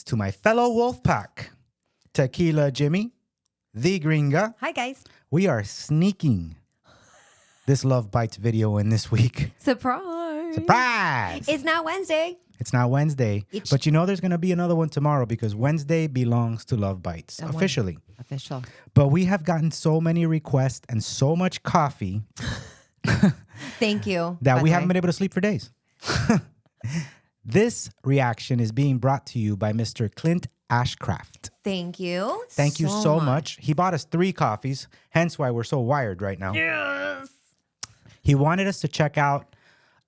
to my fellow Wolfpack, Tequila Jimmy, the Gringa. Hi, guys. We are sneaking this Lovebites video in this week. Surprise. Surprise! It's not Wednesday. It's not Wednesday, but you know there's going to be another one tomorrow because Wednesday belongs to Lovebites officially. Official. But we have gotten so many requests and so much coffee Thank you. that we haven't been able to sleep for days. This reaction is being brought to you by Mr. Clint Ashcraft. Thank you. Thank you so much. He bought us 3 coffees, hence why we're so wired right now. Yes. He wanted us to check out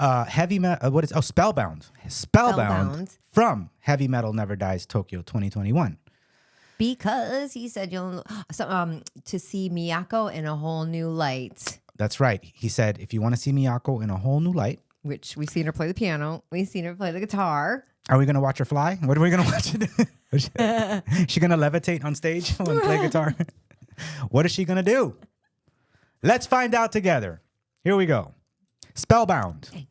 Spellbound. Spellbound from Heavy Metal Never Dies Tokyo 2021. Because he said you'll to see Miyako in a whole new light. That's right. He said, if you want to see Miyako in a whole new light. Which we've seen her play the piano. We've seen her play the guitar. Are we going to watch her fly? What are we going to watch? Is she going to levitate on stage and play guitar? What is she going to do? Let's find out together. Here we go. Spellbound. Thank you.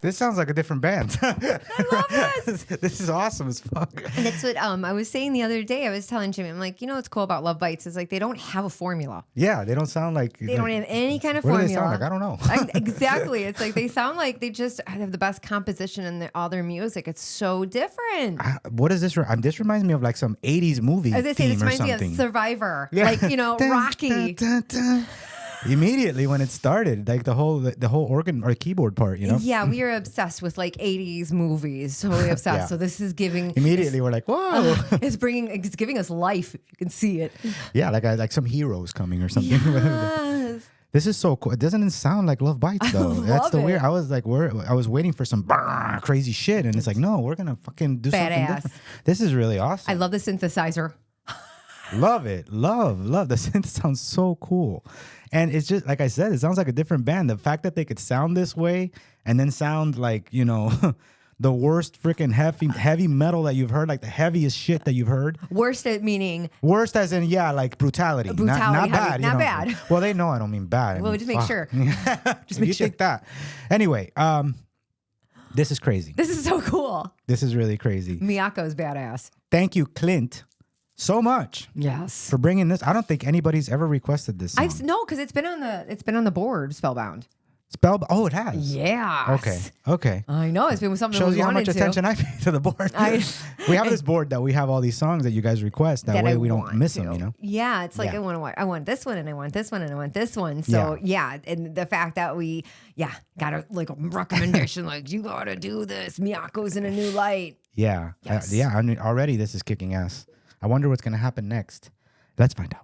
This sounds like a different band. I love this. This is awesome as fuck. And that's what I was saying the other day. I was telling Jimmy, I'm like, you know what's cool about Lovebites is like they don't have a formula. Yeah, they don't sound like... They don't have any kind of what formula. Do they sound like? I don't know. Exactly. It's like they sound like they just have the best composition in all their music. It's so different. What is this? This reminds me of like some 80s movie As I say, this reminds me of something. Survivor. Yeah. Like, you know, Rocky. Dun, dun, dun. Immediately when it started, like the whole organ or keyboard part, you know? Yeah, we are obsessed with like 80s movies. Totally obsessed. Yeah. So this is giving... Immediately we're like, whoa. It's giving us life, if you can see it. Yeah, like some heroes coming or something. Yes. This is so cool. It doesn't sound like Lovebites though. That's the it. weird. I was like, I was waiting for some crazy shit, and it's like, no, we're gonna fucking do something different. This is really awesome. I love the synthesizer. Love it. Love. The synth sounds so cool. And it's just, like I said, it sounds like a different band. The fact that they could sound this way and then sound like, you know, the worst freaking heavy metal that you've heard, like the heaviest shit that you've heard. Worst at meaning... Worst as in, yeah, like brutality. Not bad. Not bad. Well, they know I don't mean bad. Well, just make sure. Just make sure. Think that. Anyway, this is crazy. This is so cool. This is really crazy. Miyako's badass. Thank you, Clint, so much. Yes. For bringing this. I don't think anybody's ever requested this song. No, because it's been on the board, Spellbound. Oh, it has. Yeah. Okay. I know it's been something. Shows we you how wanted much attention I pay to the board. We have this board that we have all these songs that you guys request. That way we don't miss them. You know. Yeah, it's like I want this one, and I want this one, and I want this one. So yeah, and the fact that we got a recommendation like you gotta do this. Miyako's in a new light. Yeah. Yes. I mean, already this is kicking ass. I wonder what's gonna happen next. Let's find out.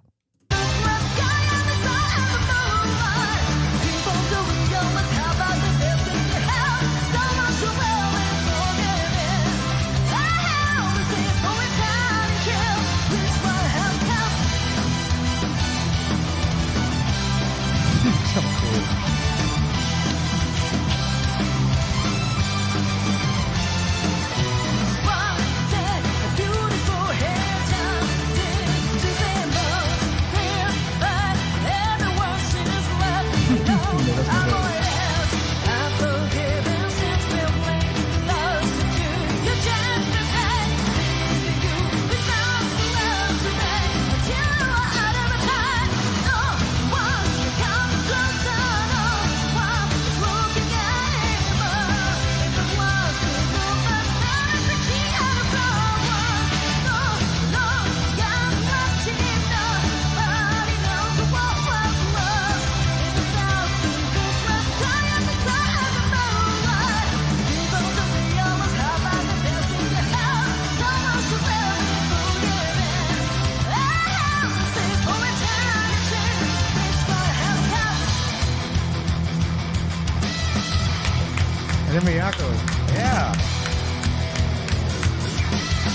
And then Miyako. Yeah.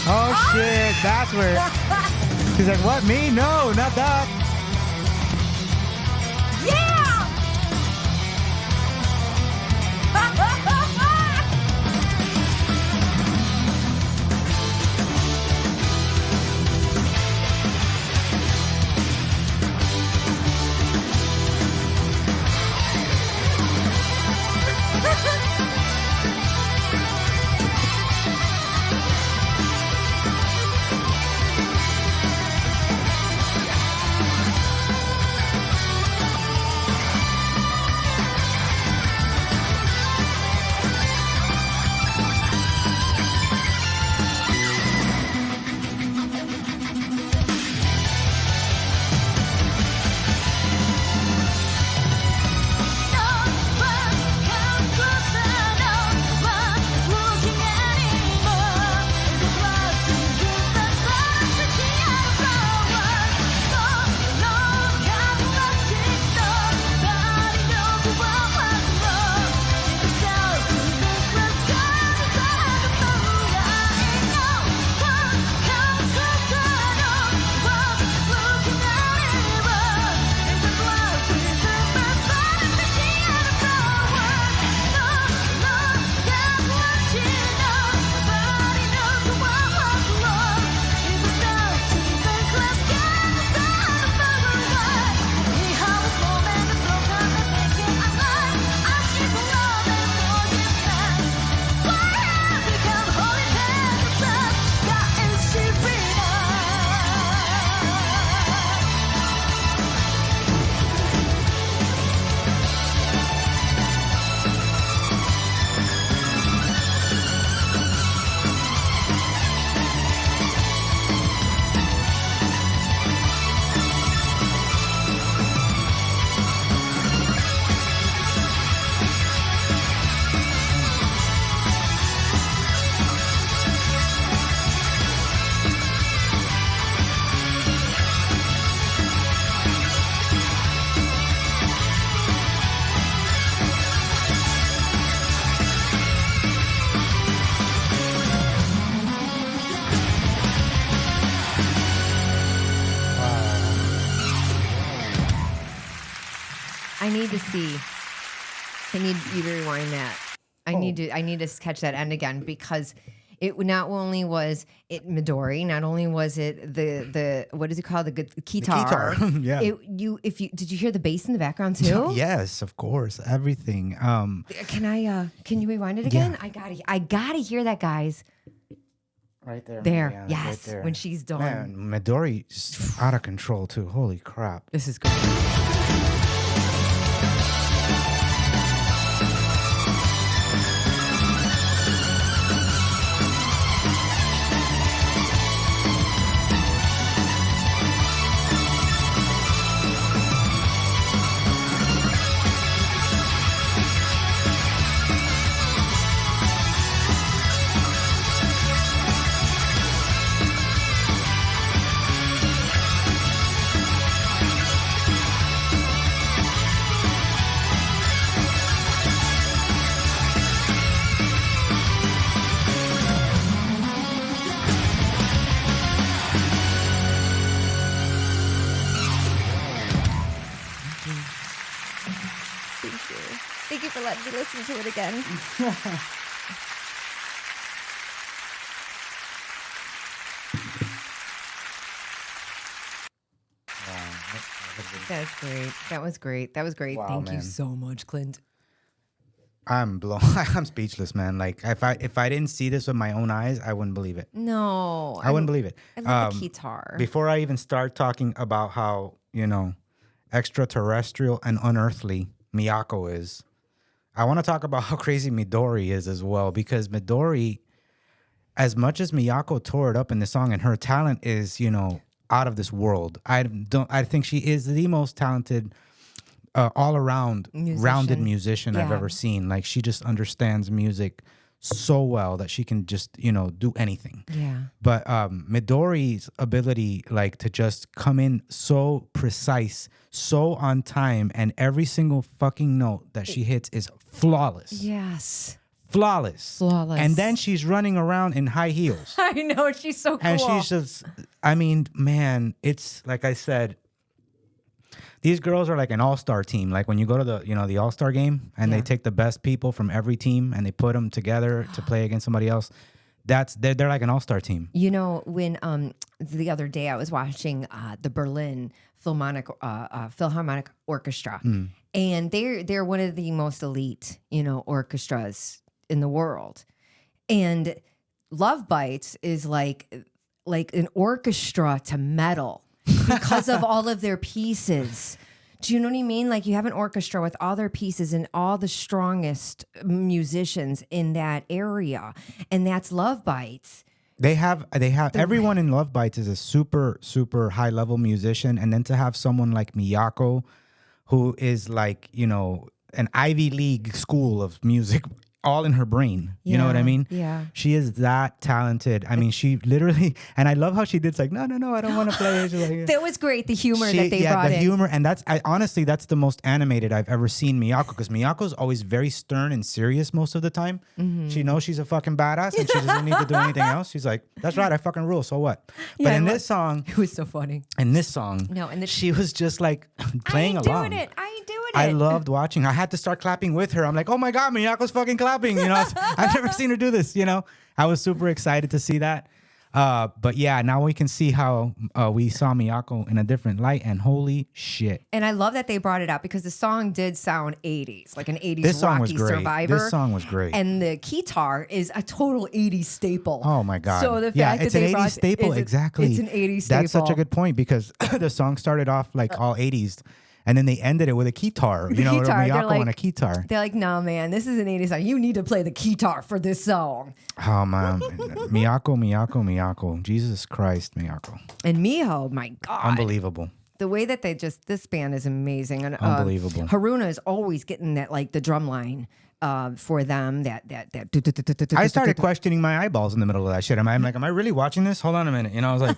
Oh, shit. That's where. She's like, what? Me? No, not that. I need to see. I need you to rewind that. I need to catch that end again because it not only was it Midori, not only was it the what is it called, the keytar. Yeah. Did you hear the bass in the background too? Yes, of course, everything. Can you rewind it again? Yeah. I gotta hear that, guys. Right there. There, Mariana, yes, right there. when she's done. Man, Midori's out of control too. Holy crap. This is good. Thank you for letting me listen to it again. That's great. That was great. That was great. Wow, Thank you man. so much, Clint. I'm blown. I'm speechless, man. Like if I didn't see this with my own eyes, I wouldn't believe it. No. I wouldn't believe it. I love the keytar. Before I even start talking about how, extraterrestrial and unearthly Miyako is, I want to talk about how crazy Midori is as well, because Midori, as much as Miyako tore it up in the song and her talent is, out of this world. I think she is the most talented all-around rounded musician I've ever seen. Like, she just understands music so well that she can just, do anything. Yeah. But Midori's ability, like, to just come in so precise, so on time, and every single fucking note that she hits is flawless. Yes. Flawless. And then she's running around in high heels. I know, she's so cool. And she's just, I mean, man, it's like I said, these girls are like an all-star team. Like when you go to the all-star game and they take the best people from every team and they put them together to play against somebody else. They're like an all-star team. You know, when the other day I was watching the Berlin Philharmonic Orchestra, and they're one of the most elite, orchestras in the world. And Lovebites is like an orchestra to metal because of all of their pieces. Do you know what I mean? Like you have an orchestra with all their pieces and all the strongest musicians in that area. And that's Lovebites. They have everyone in Lovebites is a super, super high level musician. And then to have someone like Miyako, who is like, an Ivy League school of music all in her brain. You know what I mean? Yeah. She is that talented. I mean, she literally, and I love how she did. It's like, no, I don't want to play. She's like, that was great. The humor that they brought in. Yeah, the humor. And honestly, that's the most animated I've ever seen Miyako, because Miyako's always very stern and serious most of the time. Mm-hmm. She knows she's a fucking badass and she doesn't need to do anything else. She's like, that's right, I fucking rule, so what? But in this song. It was so funny. In this song, she was just like playing along. I ain't doing it. I loved watching. I had to start clapping with her. I'm like, oh my God, Miyako's fucking clapping. I've never seen her do this. I was super excited to see that. But yeah, now we can see how we saw Miyako in a different light, and holy shit. And I love that they brought it up because the song did sound 80s, like an 80s this song Rocky was great. Survivor. This song was great. And the keytar is a total 80s staple. Oh my God. So the fact it's that an 80s staple. Exactly. It's an 80s staple. That's such a good point, because the song started off like all 80s. And then they ended it with a keytar, Miyako on a keytar. They're like, no, man, this is an 80s song. You need to play the keytar for this song. Oh, man. Miyako. Jesus Christ, Miyako. And Miho, my God. Unbelievable. The way that this band is amazing. And, Unbelievable. Haruna is always getting that, like the drum line for them. I started questioning my eyeballs in the middle of that shit. I'm like, am I really watching this? Hold on a minute. I was like,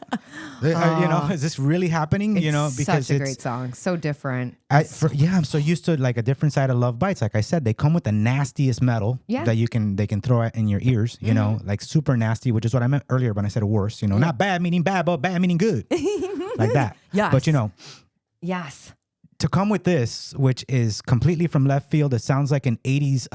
is this really happening? It's because such a great song. So different. I'm so used to like a different side of Lovebites. Like I said, they come with the nastiest metal that they can throw in your ears, like super nasty, which is what I meant earlier when I said worse, not bad meaning bad, but bad meaning good. Like that. Yes. But yes. To come with this, which is completely from left field, it sounds like an 80s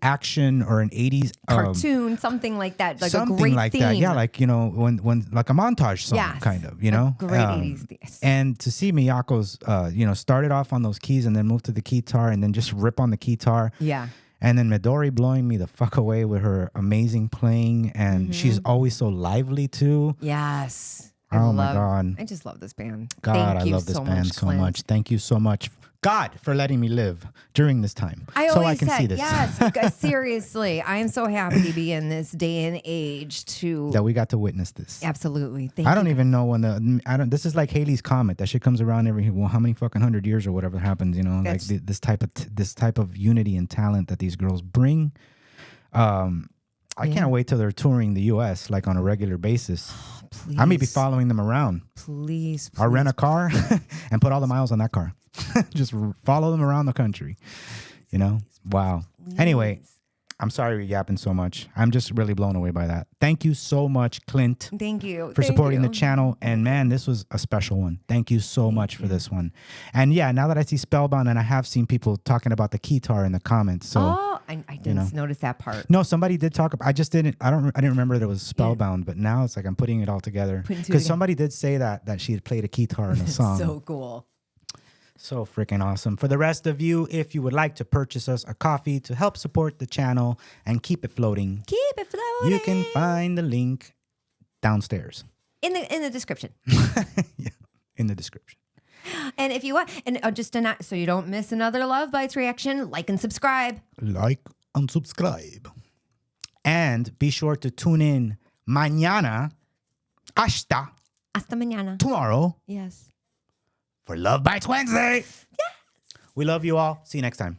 action or an 80s cartoon, something like that, like something a great like theme. That. Yeah, like when like a montage song, kind of, a great 80s. Yes. And to see Miyako's, started off on those keys and then move to the keytar and then just rip on the keytar. Yeah. And then Midori blowing me the fuck away with her amazing playing, and she's always so lively too. Yes. My God. I just love this band. God, I love this band so much. Thank you so much, God, for letting me live during this time so I can see this. Yes, seriously. I am so happy to be in this day and age that we got to witness this. Absolutely. Thank you. I don't even know when this is like Halley's Comet. That shit comes around every, how many fucking 100 years or whatever happens, like this type of unity and talent that these girls bring. I can't wait till they're touring the U.S. like on a regular basis. Please. I may be following them around. Please. I'll rent a car and put all the miles on that car. Just follow them around the country. Wow. Please. Anyway, I'm sorry we're yapping so much. I'm just really blown away by that. Thank you so much, Clint. Thank you. For supporting the channel. And man, this was a special one. Thank you so much for this one. And yeah, now that I see Spellbound, and I have seen people talking about the keytar in the comments. So I didn't notice that part. No, somebody did talk about. I didn't remember that it was Spellbound, but now it's like I'm putting it all together because somebody did say that she had played a keytar in a song. So cool. So freaking awesome. For the rest of you, if you would like to purchase us a coffee to help support the channel and keep it floating, you can find the link downstairs in the description. Yeah, in the description. And if you want, and so you don't miss another Lovebites reaction, like and subscribe. Like and subscribe. And be sure to tune in mañana, hasta mañana, tomorrow. Yes. For Lovebites Wednesday. Yes. We love you all. See you next time.